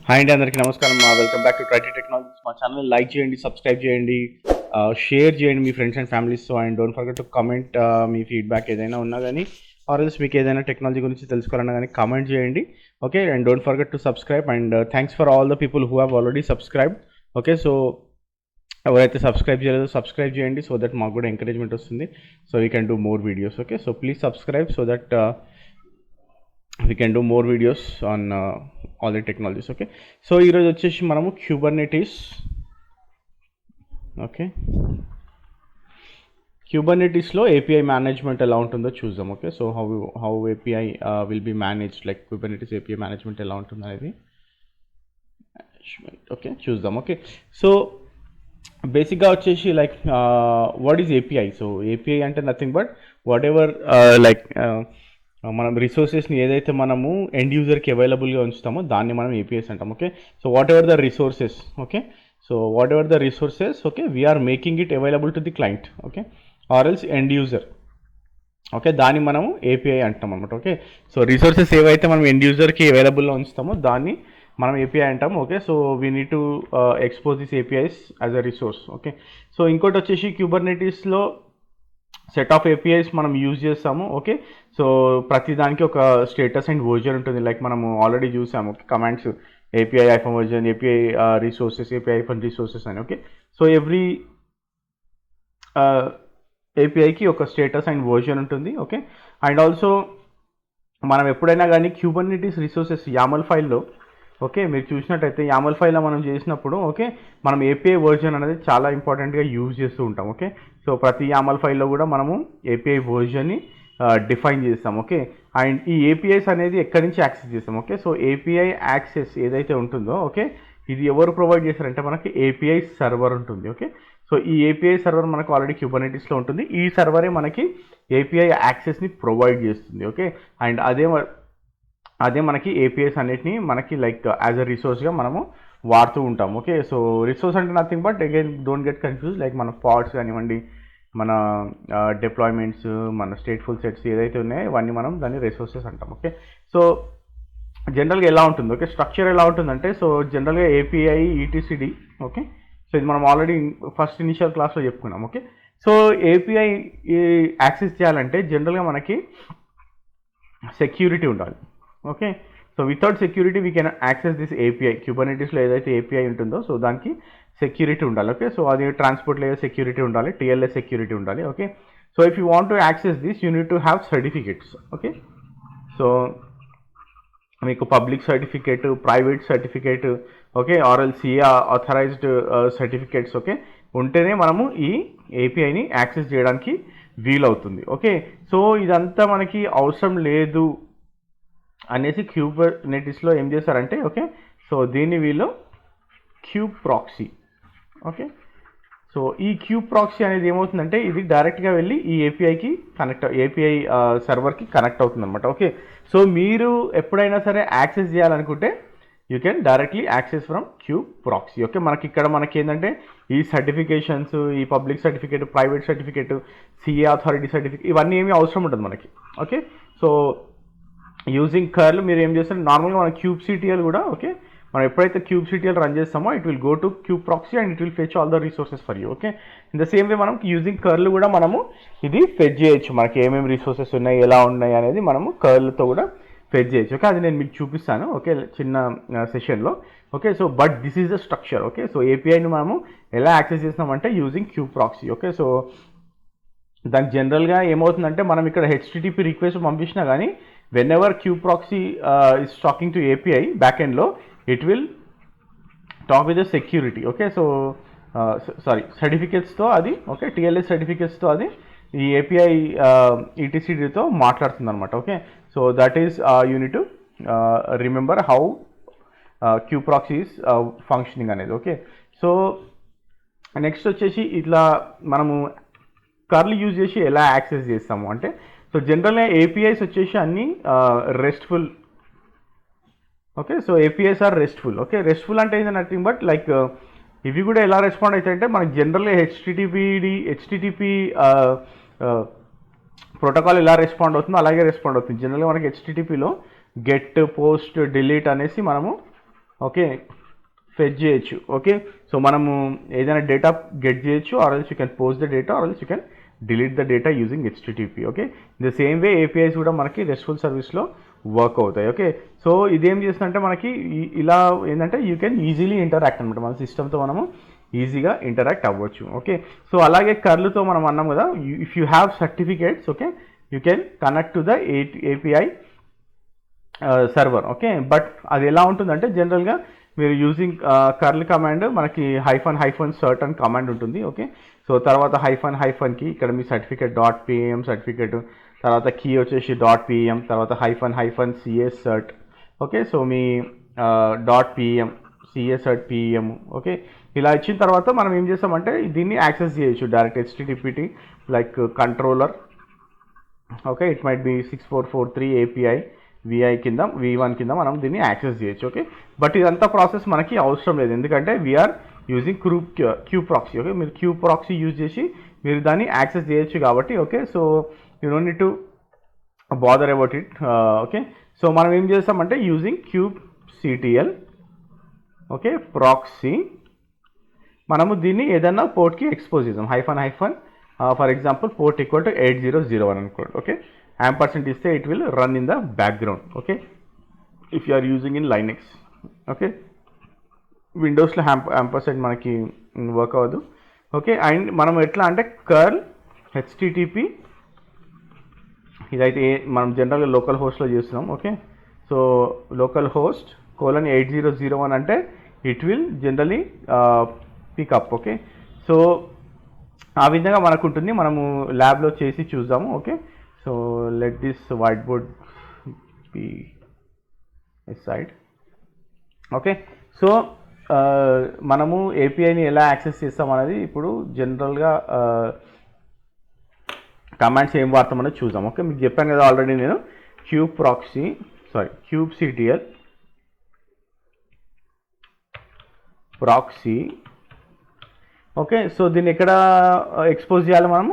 Hi అండి, అందరికీ నమస్కారం. వెల్కమ్ బ్యాక్ టు ట్రైటీ టెక్నాలజీస్. మా ఛానల్ లైక్ చేయండి, సబ్స్క్రైబ్ చేయండి, షేర్ చేయండి మీ ఫ్రెండ్స్ అండ్ ఫ్యామిలీస్తో. And don't forget to comment మీ ఫీడ్బ్యాక్ ఏదైనా ఉన్నా కానీ, ఆర్ ఎల్స్ మీకు ఏదైనా టెక్నాలజీ గురించి తెలుసుకోవాలన్నా కానీ కామెంట్ చేయండి. Okay, and don't forget to subscribe. And thanks for all the people who have already subscribed. Okay, so ఎవరైతే సబ్స్క్రైబ్ చేయలేదో సబ్స్క్రైబ్ చేయండి, సో దట్ మాకు కూడా ఎంకరేజ్మెంట్ వస్తుంది, so we can do more videos. Okay, so please subscribe so that we can do more videos on all the technologies. Okay, so ఈరోజు వచ్చేసి మనము Kubernetes. Okay, క్యూబర్నెటీస్లో ఏపీఐ మేనేజ్మెంట్ ఎలా ఉంటుందో చూద్దాం. Okay, so how API will be managed, like Kubernetes API management ఎలా ఉంటుంది అనేది ఓకే చూద్దాం. ఓకే, సో బేసిక్గా వచ్చేసి like what is API? So API అంటే nothing but whatever like మనం రిసోర్సెస్ని ఏదైతే మనము ఎండ్ యూజర్కి అవైలబుల్గా ఉంచుతామో దాన్ని మనం ఏపీఎస్ అంటాం. Okay, so whatever the resources, okay, so whatever the resources, okay, we're making it available to the client, okay, or else end user. Okay, దాన్ని మనము ఏపీఐ అంటాం అనమాట. ఓకే, సో రిసోర్సెస్ ఏవైతే మనం end యూజర్కి అవైలబుల్లో ఉంచుతామో దాన్ని మనం API అంటాం. Okay, so we need to expose this APIs as a resource. Okay, so ఇంకోటి వచ్చేసి క్యూబర్నెటీస్లో సెట్ ఆఫ్ ఏపీఐస్ మనం యూజ్ చేస్తాము. ఓకే, సో ప్రతిదానికి ఒక స్టేటస్ అండ్ వర్జన్ ఉంటుంది, లైక్ మనము ఆల్రెడీ చూసాము commands API iPhone version, API resources, API iPhone resources అని. ఓకే, సో ఎవ్రీ ఏపీఐకి ఒక స్టేటస్ అండ్ వర్జన్ ఉంటుంది. ఓకే, అండ్ ఆల్సో మనం ఎప్పుడైనా కానీ క్యూబర్నెటీస్ రిసోర్సెస్ యామల్ ఫైల్లో, ఓకే, మీరు చూసినట్టయితే యామల్ ఫైల్లో మనం చేసినప్పుడు, ఓకే, మనం ఏపీఐ వర్జన్ అనేది చాలా ఇంపార్టెంట్గా యూజ్ చేస్తూ ఉంటాం. ఓకే, సో ప్రతి యామల్ ఫైల్లో కూడా మనము ఏపీఐ వర్జన్ని డిఫైన్ చేస్తాం. ఓకే, అండ్ ఈ ఏపీఐస్ అనేది ఎక్కడి నుంచి యాక్సెస్ చేస్తాం? ఓకే, సో ఏపీఐ యాక్సెస్ ఏదైతే ఉంటుందో, ఓకే, ఇది ఎవరు ప్రొవైడ్ చేస్తారంటే మనకి ఏపీఐ సర్వర్ ఉంటుంది. ఓకే, సో ఈ ఏపీఐ సర్వర్ మనకు ఆల్రెడీ క్యూబర్నెటీస్లో ఉంటుంది. ఈ సర్వరే మనకి ఏపీఐ యాక్సెస్ని ప్రొవైడ్ చేస్తుంది. ఓకే, అండ్ అదే మనకి ఏపీఐస్ అన్నిటిని మనకి లైక్ యాజ్ అ రిసోర్స్గా మనము వాడుతూ ఉంటాం. ఓకే, సో రిసోర్స్ అంటే nothing but again don't get confuse, like మన పాడ్స్ కానివ్వండి, మన డిప్లాయ్మెంట్స్, మన స్టేట్ఫుల్ సెట్స్ ఏదైతే ఉన్నాయో ఇవన్నీ మనం దాన్ని రిసోర్సెస్ అంటాం. ఓకే, సో జనరల్గా ఎలా ఉంటుంది? ఓకే, స్ట్రక్చర్ ఎలా ఉంటుందంటే, సో జనరల్గా ఏపీఐ ఈటీసీడీ. ఓకే, సో ఇది మనం ఆల్రెడీ ఫస్ట్ ఇనిషియల్ క్లాస్లో చెప్పుకున్నాం. ఓకే, సో ఏపీఐ యాక్సెస్ చేయాలంటే జనరల్గా మనకి సెక్యూరిటీ ఉండాలి. Okay, so without security we can access this API. క్యూబర్నెటీస్లో ఏదైతే ఏపీఐ ఉంటుందో సో దానికి సెక్యూరిటీ ఉండాలి. ఓకే, సో అది ట్రాన్స్పోర్ట్ లేయర్ సెక్యూరిటీ ఉండాలి, టీఎల్ఎస్ సెక్యూరిటీ ఉండాలి. Okay, so if you want to access this you need to have certificates. Okay, so మీకు public certificate, private certificate, okay, RL CA authorized certificates, okay, ఉంటేనే మనము ఈ ఏపీఐని access చేయడానికి వీలవుతుంది. Okay, so ఇదంతా మనకి అవసరం లేదు అనేసి క్యూబర్నెటీస్లో ఏం చేస్తారంటే, ఓకే, సో దీన్ని వీళ్ళు క్యూబ్ ప్రాక్సీ. ఓకే, సో ఈ క్యూబ్ ప్రాక్సీ అనేది ఏమవుతుందంటే ఇది డైరెక్ట్గా వెళ్ళి ఈ ఏపీఐకి ఏపీఐ సర్వర్కి కనెక్ట్ అవుతుంది అనమాట. ఓకే, సో మీరు ఎప్పుడైనా సరే యాక్సెస్ చేయాలనుకుంటే you can directly access from cube proxy. Okay, మనకి ఏంటంటే ఈ సర్టిఫికేషన్స్, ఈ public certificate, private certificate, CA authority certificate ఇవన్నీ ఏమీ అవసరం ఉంటుంది మనకి. ఓకే, సో యూజింగ్ కర్ల్ మీరు ఏం చేస్తారు, నార్మల్గా మన క్యూబ్ సిటిఎల్ కూడా, ఓకే, మనం ఎప్పుడైతే క్యూబ్ సిటిఎల్ రన్ చేస్తామో it will go to cube proxy and it will fetch all the resources for you. Okay, in the same way మనం యూజింగ్ కర్ల్ కూడా మనము ఇది ఫెచ్ చేయొచ్చు, మనకి ఏమేమి రిసోర్సెస్ ఉన్నాయి, ఎలా ఉన్నాయి అనేది మనము కర్ల్తో కూడా ఫెచ్ చేయొచ్చు. ఓకే, అది నేను మీకు చూపిస్తాను, ఓకే, చిన్న సెషన్లో. Okay, so but this is the structure. Okay, so ఏపీఐని మనము ఎలా యాక్సెస్ చేస్తున్నామంటే using kube proxy. Okay, so దానికి జనరల్గా ఏమవుతుందంటే మనం ఇక్కడ హెచ్టిటిపి రిక్వెస్ట్ పంపించినా కానీ whenever queue proxy is talking to API backend lo, it will talk with the security. Okay, so sorry, certificates తో అది, ఓకే, TLS certificates తో అది ఈ API ETCD తో మాట్లాడుతుంది అనమాట. Okay, so that is you need to remember how kube proxy is functioning అనేది. Okay, so next వచ్చేసి ఇట్లా మనము కర్ల్ యూజ్ చేసి ఎలా యాక్సెస్ చేస్తాము అంటే, సో జనరల్గా ఏపీఐస్ వచ్చేసి అన్నీ RESTful. Okay, so APIs are RESTful. Okay, RESTful అంటే ఇది నథింగ్ బట్ లైక్ ఇవి కూడా ఎలా రెస్పాండ్ అవుతాయంటే మనకి జనరల్గా హెచ్టిటిపి ప్రోటోకాల్ ఎలా రెస్పాండ్ అవుతుందో అలాగే రెస్పాండ్ అవుతుంది. జనరల్గా మనకి హెచ్టిటిపిలో గెట్, పోస్ట్, డిలీట్ అనేసి మనము ఓకే ఫెచ్ చేయొచ్చు. ఓకే సో మనము ఏదైనా డేటా గెట్ చేయొచ్చు, or else you can post the data, or else you can delete the data using HTTP. Okay the same way APIs కూడా మనకి రెస్ట్ఫుల్ సర్వీస్లో work అవుతాయి. ఓకే సో ఇదేం చేస్తుందంటే మనకి ఇలా ఏంటంటే యూ కెన్ ఈజీలీ ఇంటరాక్ట్ అనమాట, మన సిస్టమ్తో మనము ఈజీగా ఇంటరాక్ట్ అవ్వచ్చు. ఓకే సో అలాగే కర్ల్తో మనం అన్నాం కదా, if you have certificates okay you can connect to the API server. Okay but అది ఎలా ఉంటుందంటే జనరల్గా మీరు యూజింగ్ కర్ల్ కమాండ్ మనకి -సర్ట్ అని కమాండ్ ఉంటుంది. ఓకే సో తర్వాత -కి ఇక్కడ మీ సర్టిఫికేట్ .pem సర్టిఫికేట్, తర్వాత కీ వచ్చేసి .pem, తర్వాత -cs cert. ఓకే సో మీ .pem cs cert pem. Okay ఇలా ఇచ్చిన తర్వాత మనం ఏం చేస్తామంటే దీన్ని యాక్సెస్ చేయొచ్చు direct HTTP like controller. Okay it might be 6443 API VI కింద V1 కింద మనం దీన్ని యాక్సెస్ చేయొచ్చు. ఓకే బట్ ఇదంతా ప్రాసెస్ మనకి అవసరం లేదు, ఎందుకంటే we're using kube proxy. Okay మీరు క్యూ ప్రాక్సీ యూజ్ చేసి మీరు దాన్ని యాక్సెస్ చేయొచ్చు కాబట్టి. Okay so you don't need to bother about it. Okay so మనం ఏం చేస్తామంటే యూజింగ్ kubectl ఓకే ప్రాక్సీ మనము దీన్ని ఏదైనా పోర్ట్కి ఎక్స్పోజ్ చేద్దాం. For example port equal to 8001 అనుకోండి. ఓకే % ఇస్తే it will run in the background. Okay if you are using in Linux. Okay విండోస్లో % మనకి వర్క్ అవ్వదు. ఓకే అండ్ మనం ఎట్లా అంటే కర్ల్ HTTP ఇదైతే మనం జనరల్గా లోకల్ హోస్ట్లో చేస్తున్నాం. ఓకే సో లోకల్ హోస్ట్ :8001 అంటే it will generally pick up. Okay so ఆ విధంగా మనకు ఉంటుంది, మనము ల్యాబ్లో చేసి చూద్దాము. Okay so let this white board beside. Okay so మనము ఏపీఐని ఎలా యాక్సెస్ చేస్తాం అనేది ఇప్పుడు జనరల్గా కమాండ్స్ ఏం వాడతాం అనేది చూద్దాం. ఓకే మీకు చెప్పాను కదా ఆల్రెడీ నేను kubectl ప్రాక్సీ. ఓకే సో దీన్ని ఎక్కడ ఎక్స్పోజ్ చేయాలి మనము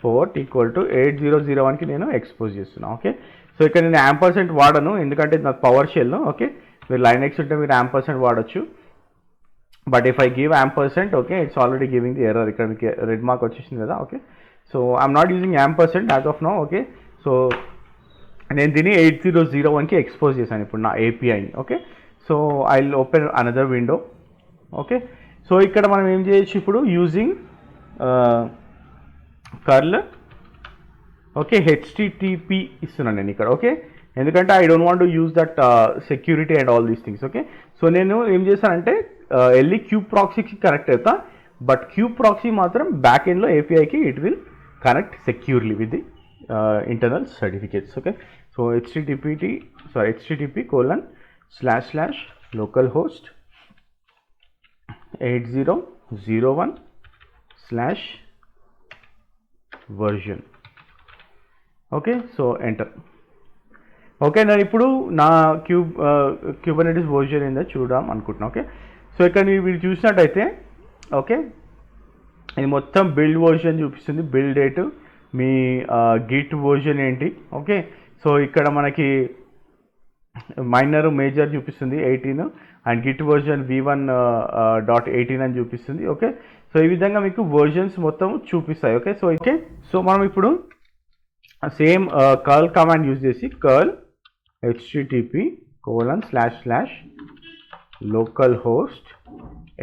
-పోర్ట్ ఈక్వల్ టు 8001కి నేను ఎక్స్పోజ్ చేస్తున్నాను. ఓకే సో ఇక్కడ నేను %, వాడను ఎందుకంటే నాకు పవర్ షెల్. ఓకే మీరు లైనెక్స్ ఉంటే మీరు %, వాడచ్చు. But if I give %, okay it's already giving the error. ఇక్కడ మీకు రెడ్ మార్క్ వచ్చేసింది కదా. Okay so I'm not using %, as of now. Okay so నేను దీన్ని 8001కి ఎక్స్పోజ్ చేశాను ఇప్పుడు నా ఏపీఐని. Okay so I will open another window. Okay so ఇక్కడ మనం ఏం చేయొచ్చు ఇప్పుడు యూజింగ్ కర్ల్. ఓకే HTTP ఇస్తున్నాను నేను ఇక్కడ. ఓకే ఎందుకంటే I don't want to use that security and all these things. Okay so నేను ఏం చేశానంటే వెళ్ళి క్యూ ప్రాక్సీకి కనెక్ట్ అవుతా, బట్ క్యూ ప్రాక్సీ మాత్రం బ్యాక్ ఎండ్లో ఏపీఐకి it will connect securely with the internal certificates. Okay so http://localhost 8001/version. Okay so enter. Okay నేను ఇప్పుడు నా క్యూబర్నెటిస్ వర్జన్ ఏందో చూద్దాం అనుకుంటున్నాను. ఓకే సో ఇక్కడ మీరు చూసినట్టయితే ఓకే ఇది మొత్తం బిల్డ్ వర్జన్ చూపిస్తుంది, బిల్డ్ డేట్, మీ గిట్ వర్జన్ ఏంటి. ఓకే సో ఇక్కడ మనకి మైనర్ మేజర్ చూపిస్తుంది 18 అండ్ గిట్ వర్జన్ v1.18 అని చూపిస్తుంది. ఓకే సో ఈ విధంగా మీకు వర్జన్స్ మొత్తం చూపిస్తాయి. ఓకే సో మనం ఇప్పుడు సేమ్ కర్ల్ కమాండ్ యూజ్ చేసి curl http://localhost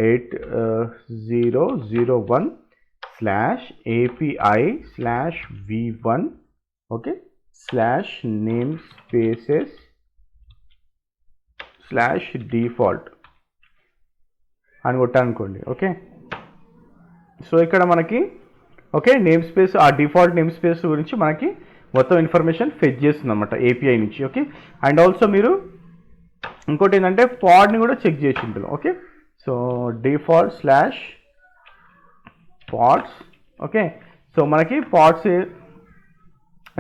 8001/API/v1 okay /namespaces/default అని కొట్టానుకోండి. ఓకే సో ఇక్కడ మనకి ఓకే నేమ్ స్పేస్, ఆ డిఫాల్ట్ నేమ్ స్పేస్ గురించి మనకి మొత్తం ఇన్ఫర్మేషన్ ఫెచ్ చేస్తుంది అనమాట ఏపీఐ నుంచి. ఓకే అండ్ ఆల్సో మీరు ఇంకోటి ఏంటంటే పాడ్ని కూడా చెక్ చేసి ఇందులో. Okay so default/pods. Okay so మనకి పాడ్స్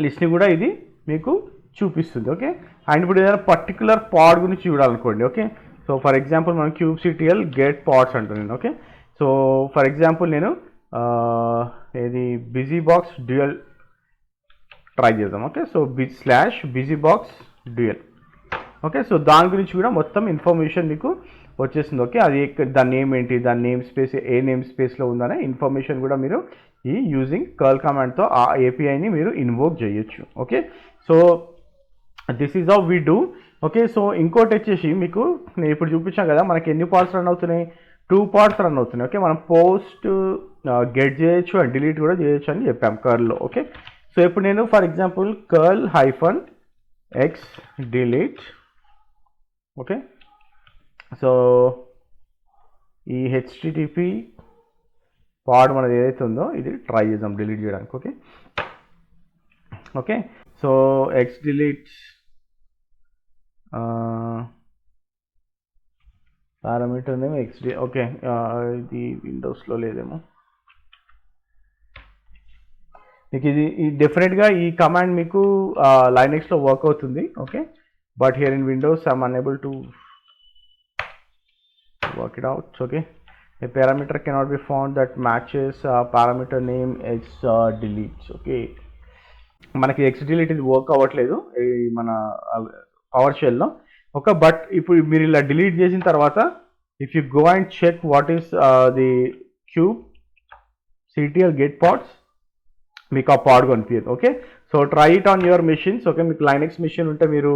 లిస్ట్ని కూడా ఇది మీకు చూపిస్తుంది. ఓకే అండ్ ఇప్పుడు ఏదైనా పర్టికులర్ పాడ్ గురించి చూడాలనుకోండి. ఓకే సో ఫర్ ఎగ్జాంపుల్ మనం kubectl get pods అంటున్నాను. ఓకే సో ఫర్ ఎగ్జాంపుల్ నేను ఇది BusyBox dual ట్రై చేద్దాం. Okay so /busybox dual. Okay. So దాని గురించి కూడా మొత్తం ఇన్ఫర్మేషన్ మీకు వచ్చేస్తుంది. ఓకే, అది దాని నేమ్ ఏంటి, దాని నేమ్ స్పేస్ ఏ నేమ్ స్పేస్లో ఉందనే ఇన్ఫర్మేషన్ కూడా మీరు ఈ యూజింగ్ కర్ల్ కమాండ్తో ఆ ఏపీఐని మీరు ఇన్వోక్ చేయొచ్చు. Okay, so this is how we do. Okay, so ఇంకోటి వచ్చేసి మీకు నేను ఇప్పుడు చూపించాను కదా, మనకి ఎన్ని పార్ట్స్ రన్ అవుతున్నాయి, 2 పార్ట్స్ రన్ అవుతున్నాయి. ఓకే, మనం పోస్ట్ గెట్ చేయొచ్చు అండ్ డిలీట్ కూడా చేయొచ్చు అని చెప్పాం కర్ల్లో. ఓకే, సో ఇప్పుడు నేను for example curl hyphen X delete. Okay, so ఈ హెచ్టిటిపి పాడ్ మనది ఏదైతే ఉందో ఇది ట్రై చేద్దాం డిలీట్ చేయడానికి. Okay, okay, so X delete parameter name XD. Okay, ఇది విండోస్లో లేదేమో. మీకు ఇది డెఫినెట్గా ఈ కమాండ్ మీకు లైనెక్స్లో వర్క్ అవుతుంది. Okay, but here in Windows I'm unable to work it out. Okay, a parameter cannot be found that matches parameter name x delete. Okay, మనకి X delete ఇది వర్క్ అవ్వట్లేదు ఈ మన పవర్ షెల్లో. ఓకే, బట్ ఇప్పుడు మీరు ఇలా delete చేసిన తర్వాత if you go and check what is the kube CTL get pods, మీకు ఆ పాడ్ కనిపించదు. Okay, so try it on your machines. Okay, మీకు లైనెక్స్ మెషిన్ ఉంటే మీరు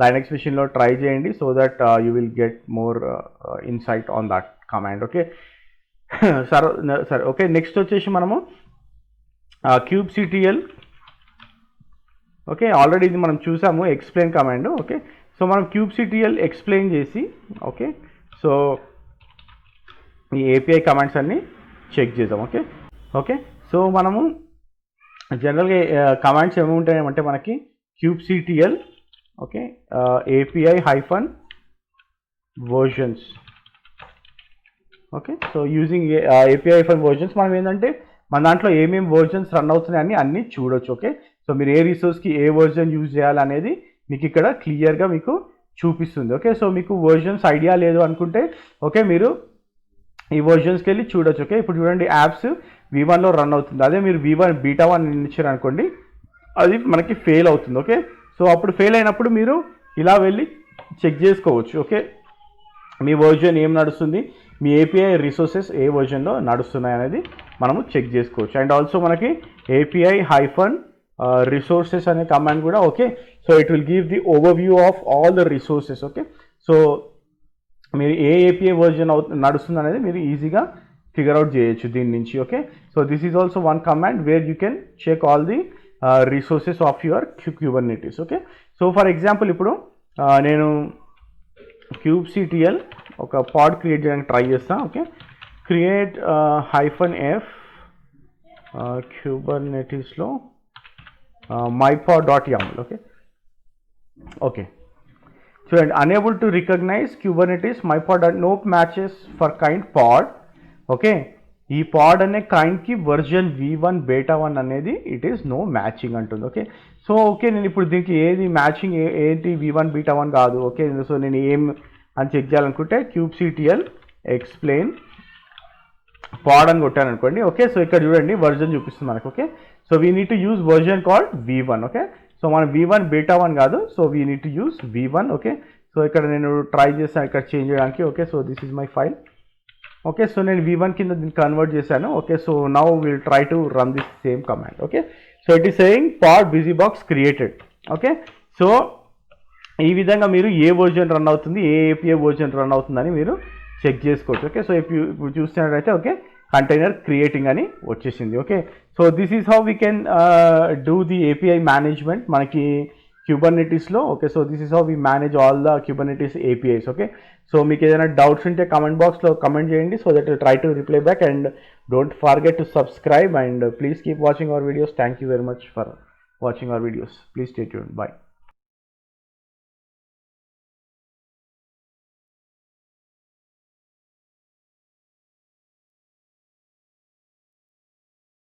లైనెక్స్ మెషిన్లో ట్రై చేయండి so that you will get more insight on that command. Okay, సరే. Okay, next వచ్చేసి మనము క్యూబ్ సిటిఎల్. ఓకే, ఆల్రెడీ ఇది మనం చూసాము ఎక్స్ప్లెయిన్ కమాండ్. ఓకే, సో మనం క్యూబ్ సిటిఎల్ ఎక్స్ప్లెయిన్ చేసి ఓకే, సో ఈ ఏపీఐ కమాండ్స్ అన్నీ చెక్ చేద్దాం. ఓకే, ఓకే, సో మనము జనరల్గా కమాండ్స్ ఏముంటాయంటే మనకి cube CTL okay API hyphen versions. Okay, so using API hyphen versions మనం ఏంటంటే మన దాంట్లో ఏమేమి వర్జన్స్ రన్ అవుతున్నాయని అన్నీ చూడొచ్చు. ఓకే, సో మీరు ఏ రిసోర్స్కి ఏ వర్జన్ యూజ్ చేయాలనేది మీకు ఇక్కడ క్లియర్గా మీకు చూపిస్తుంది. ఓకే, సో మీకు వర్జన్స్ ఐడియా లేదు అనుకుంటే ఓకే మీరు ఈ వర్జన్స్కి వెళ్ళి చూడొచ్చు. ఓకే, ఇప్పుడు చూడండి యాప్స్ V1లో రన్ అవుతుంది. అదే మీరు V1 బీటా 1 ఇచ్చారు అనుకోండి అది మనకి ఫెయిల్ అవుతుంది. ఓకే, సో అప్పుడు ఫెయిల్ అయినప్పుడు మీరు ఇలా వెళ్ళి చెక్ చేసుకోవచ్చు. ఓకే, మీ వర్జన్ ఏం నడుస్తుంది, మీ ఏపీఐ రిసోర్సెస్ ఏ వర్జన్లో నడుస్తున్నాయి అనేది మనము చెక్ చేసుకోవచ్చు. అండ్ ఆల్సో మనకి ఏపీఐ హైఫన్ రిసోర్సెస్ అనే కమాండ్ కూడా. Okay, so it will give the over view of all the resources. Okay, so మీరు ఏ ఏపీఐ వర్జన్ నడుస్తుంది అనేది మీరు ఈజీగా ఫిగర్ అవుట్ చేయొచ్చు దీని నుంచి. Okay, so this is also one command where you can check all the resources of your Kubernetes. Okay, so for example ఇప్పుడు నేను క్యూబ్ సిటిఎల్ ఒక పాడ్ క్రియేట్ చేయడానికి ట్రై చేస్తాను. ఓకే, క్రియేట్ హైఫన్ ఎఫ్ క్యూబర్నెటిస్లో mypod.yaml. Okay, okay, చూడండి unable to recognize Kubernetes mypod no matches for kind pod. Okay, ఈ పాడ్ అనే కైండ్కి version V1 బేటా 1 అనేది ఇట్ ఈస్ నో మ్యాచింగ్ అంటుంది. ఓకే, సో ఓకే నేను ఇప్పుడు దీనికి ఏది మ్యాచింగ్ ఏంటి V1 బీటా 1 కాదు. ఓకే, సో నేను ఏం అని చెక్ చేయాలనుకుంటే క్యూబ్ సిటిఎల్ ఎక్స్ప్లెయిన్ పాడ్ అని కొట్టాను అనుకోండి. ఓకే, సో ఇక్కడ చూడండి వర్జన్ చూపిస్తుంది మనకు. Okay, so we need to use version called V1. Okay, so మనం V1 బీటా 1 కాదు, so we need to use V1. Okay, so ఇక్కడ నేను ట్రై చేస్తాను ఇక్కడ చేంజ్ చేయడానికి. Okay, so this is my file. Okay, so నేను V1 కింద దీన్ని కన్వర్ట్ చేశాను. Okay, so now will try to run this same command. Okay, so it is saying pod busybox created. Okay, so ఈ విధంగా మీరు ఏ version run అవుతుంది, ఏ API version run అవుతుందని మీరు చెక్ చేసుకోవచ్చు. ఓకే, సో ఇప్పుడు చూస్తున్నట్టయితే ఓకే కంటైనర్ క్రియేటింగ్ అని వచ్చేసింది. Okay, so this is how we can do the API management మనకి క్యూబర్నెటిస్లో. Okay, so this is how we manage all the Kubernetes APIs. Okay, so మీకు ఏదైనా డౌట్స్ ఉంటే కమెంట్ బాక్స్లో కమెంట్ చేయండి so that try to reply back and don't forget to subscribe and please keep watching our videos. Thank you very much for watching our videos. Please stay tuned. By.